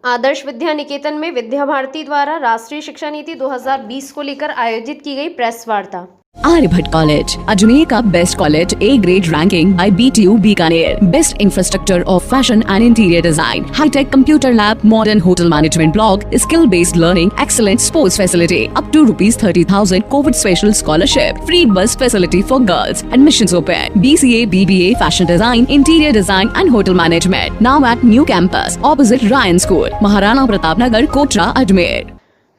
आदर्श विद्या निकेतन में विद्या भारती द्वारा राष्ट्रीय शिक्षा नीति 2020 को लेकर आयोजित की गई प्रेस वार्ता। आर्यभट्ट कॉलेज, अजमेर का best college, A grade ranking by BTU Bikaner, best infrastructure of fashion and interior design, hitech computer lab, modern hotel management block, skill based learning, excellent sports facility, up to ₹30,000 covid special scholarship, free bus facility for girls, admissions open, BCA, BBA, fashion design, interior design and hotel management, now at new campus opposite Ryan school, Maharana Pratap Nagar, Kotra, Ajmer.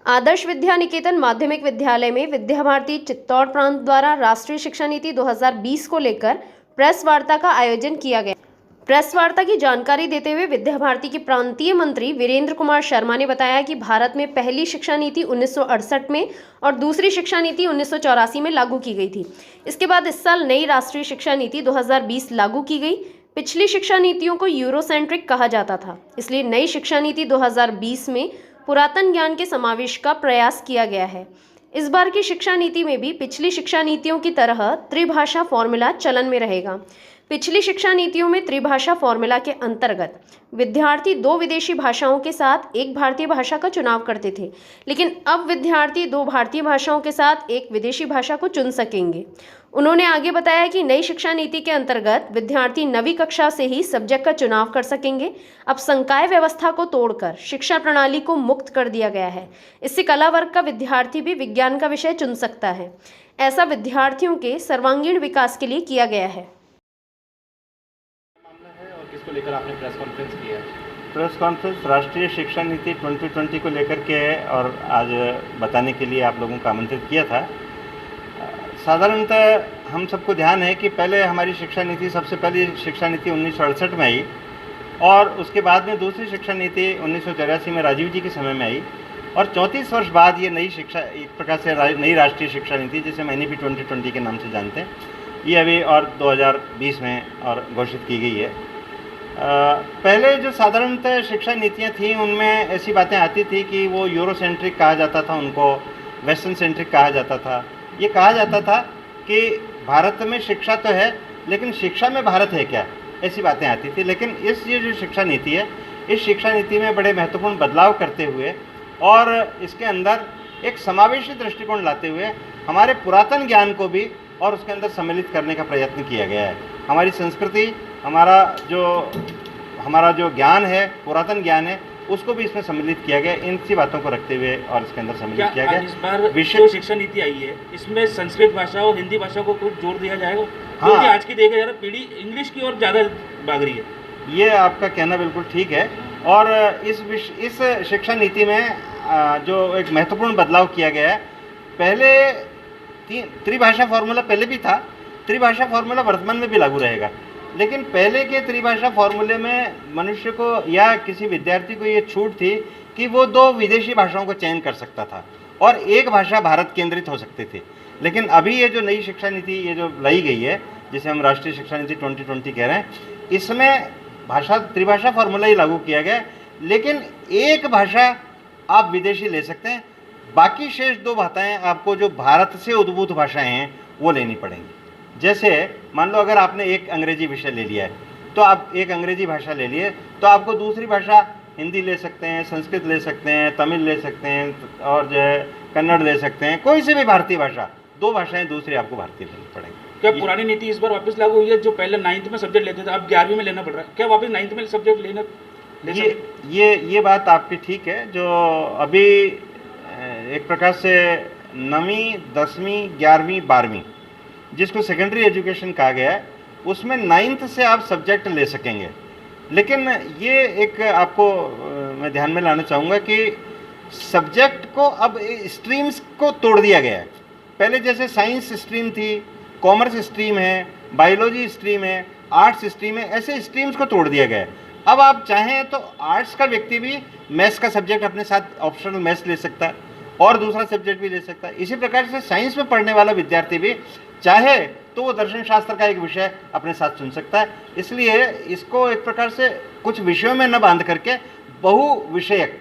Adarsh Vidya Niketan माध्यमिक विद्यालय में विद्या भारती चित्तौड़ प्रांत द्वारा राष्ट्रीय शिक्षा नीति 2020 को लेकर प्रेस वार्ता का आयोजन किया गया। प्रेस वार्ता की जानकारी देते हुए विद्या भारती के प्रांतीय मंत्री वीरेंद्र कुमार शर्मा ने बताया कि भारत में पहली शिक्षा नीति 1968 में और दूसरी शिक्षा नीति 1984 में लागू की गई थी। इसके बाद इस साल नई राष्ट्रीय शिक्षा नीति 2020 लागू की गई। पिछली शिक्षा नीतियों को यूरोसेंट्रिक कहा जाता था, इसलिए नई शिक्षा नीति 2020 में पुरातन ज्ञान के समावेश का प्रयास किया गया है। इस बार की शिक्षा नीति में भी पिछली शिक्षा नीतियों की तरह त्रिभाषा फॉर्मूला चलन में रहेगा। पिछली शिक्षा नीतियों में त्रिभाषा फॉर्मूला के अंतर्गत विद्यार्थी 2 विदेशी भाषाओं के साथ एक भारतीय भाषा का चुनाव करते थे, लेकिन अब विद्यार्थी 2 भारतीय भाषाओं के साथ एक विदेशी भाषा को चुन सकेंगे। उन्होंने आगे बताया कि नई शिक्षा नीति के अंतर्गत विद्यार्थी 9वीं कक्षा से ही सब्जेक्ट का चुनाव कर सकेंगे। अब संकाय व्यवस्था को तोड़कर शिक्षा प्रणाली को मुक्त कर दिया गया है। इससे कला वर्ग का विद्यार्थी भी विज्ञान का विषय चुन सकता है। ऐसा विद्यार्थियों के सर्वांगीण विकास के लिए किया गया है। किसको लेकर आपने प्रेस कॉन्फ्रेंस किया? प्रेस कॉन्फ्रेंस राष्ट्रीय शिक्षा नीति 2020 को लेकर के है और आज बताने के लिए आप लोगों को आमंत्रित किया था। साधारणतः हम सबको ध्यान है कि पहले हमारी शिक्षा नीति, सबसे पहली शिक्षा नीति 1968 में आई और उसके बाद में दूसरी शिक्षा नीति 1984 में राजीव जी के समय में आई और 34 वर्ष बाद ये नई शिक्षा, एक प्रकार से नई राष्ट्रीय शिक्षा नीति जिसे हम NEP 2020 के नाम से जानते हैं, ये अभी और 2020 में और घोषित की गई है। पहले जो साधारणतः शिक्षा नीतियाँ थीं उनमें ऐसी बातें आती थी कि वो यूरोसेंट्रिक कहा जाता था, उनको वेस्टर्न सेंट्रिक कहा जाता था। ये कहा जाता था कि भारत में शिक्षा तो है लेकिन शिक्षा में भारत है क्या, ऐसी बातें आती थी। लेकिन ये जो शिक्षा नीति है, इस शिक्षा नीति में बड़े महत्वपूर्ण बदलाव करते हुए और इसके अंदर एक समावेशी दृष्टिकोण लाते हुए हमारे पुरातन ज्ञान को भी और उसके अंदर सम्मिलित करने का प्रयत्न किया गया है। हमारी संस्कृति, हमारा जो ज्ञान है, पुरातन ज्ञान है, उसको भी इसमें सम्मिलित किया गया। इन सी बातों को रखते हुए और इसके अंदर सम्मिलित किया गया। इस बार विश्व शिक्षा नीति आई है, इसमें संस्कृत भाषा और हिंदी भाषा को कुछ जोड़ दिया जाएगा? हाँ, क्योंकि आज की देखा जा रहा है पीढ़ी इंग्लिश की ओर ज़्यादा भाग रही है। ये आपका कहना बिल्कुल ठीक है। और इस शिक्षा नीति में जो एक महत्वपूर्ण बदलाव किया गया है, पहले त्रिभाषा फॉर्मूला पहले भी था, त्रिभाषा फॉर्मूला वर्तमान में भी लागू रहेगा। लेकिन पहले के त्रिभाषा फॉर्मूले में मनुष्य को या किसी विद्यार्थी को ये छूट थी कि वो 2 विदेशी भाषाओं को चयन कर सकता था और एक भाषा भारत केंद्रित हो सकती थी। लेकिन अभी ये जो नई शिक्षा नीति ये जो लाई गई है, जिसे हम राष्ट्रीय शिक्षा नीति 2020 कह रहे हैं, इसमें त्रिभाषा फॉर्मूला ही लागू किया गया। लेकिन एक भाषा आप विदेशी ले सकते हैं, बाकी शेष 2 भाषाएँ आपको जो भारत से उद्भूत भाषाएँ हैं वो लेनी पड़ेंगी। जैसे मान लो अगर आपने एक अंग्रेजी विषय ले लिया है तो आप एक अंग्रेजी भाषा ले लिए तो आपको दूसरी भाषा हिंदी ले सकते हैं, संस्कृत ले सकते हैं, तमिल ले सकते हैं और जो है कन्नड़ ले सकते हैं, कोई से भी भारतीय भाषा, 2 भाषाएं दूसरी आपको भारतीय लेनी पड़ेगी। क्या पुरानी नीति इस बार वापस लागू हुई है? जो पहले 9th में सब्जेक्ट लेते थे अब 11वीं में लेना पड़ रहा है, क्या वापस 9th में सब्जेक्ट ये बात आपकी ठीक है। जो अभी एक प्रकार से 9वीं, 10वीं, 11वीं, 12वीं जिसको सेकेंडरी एजुकेशन कहा गया है, उसमें 9th से आप सब्जेक्ट ले सकेंगे। लेकिन ये एक आपको मैं ध्यान में लाना चाहूँगा कि सब्जेक्ट को अब स्ट्रीम्स को तोड़ दिया गया है। पहले जैसे साइंस स्ट्रीम थी, कॉमर्स स्ट्रीम है, बायोलॉजी स्ट्रीम है, आर्ट्स स्ट्रीम है, ऐसे स्ट्रीम्स को तोड़ दिया गया है। अब आप चाहें तो आर्ट्स का व्यक्ति भी मैथ्स का सब्जेक्ट अपने साथ ऑप्शनल मैथ्स ले सकता है और दूसरा सब्जेक्ट भी ले सकता है। इसी प्रकार से साइंस में पढ़ने वाला विद्यार्थी भी चाहे तो वो दर्शन शास्त्र का एक विषय अपने साथ चुन सकता है। इसलिए इसको एक प्रकार से कुछ विषयों में न बांध करके बहु विषयक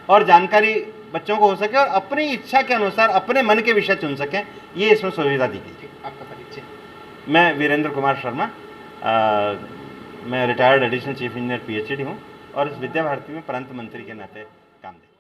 और जानकारी बच्चों को हो सके और अपनी इच्छा के अनुसार अपने मन के विषय चुन सकें, ये इसमें सुविधा दी गई। आपका परिचय? मैं वीरेंद्र कुमार शर्मा, मैं retired additional chief engineer PhD हूँ और इस विद्या भारती में प्रांत मंत्री के नाते काम दें।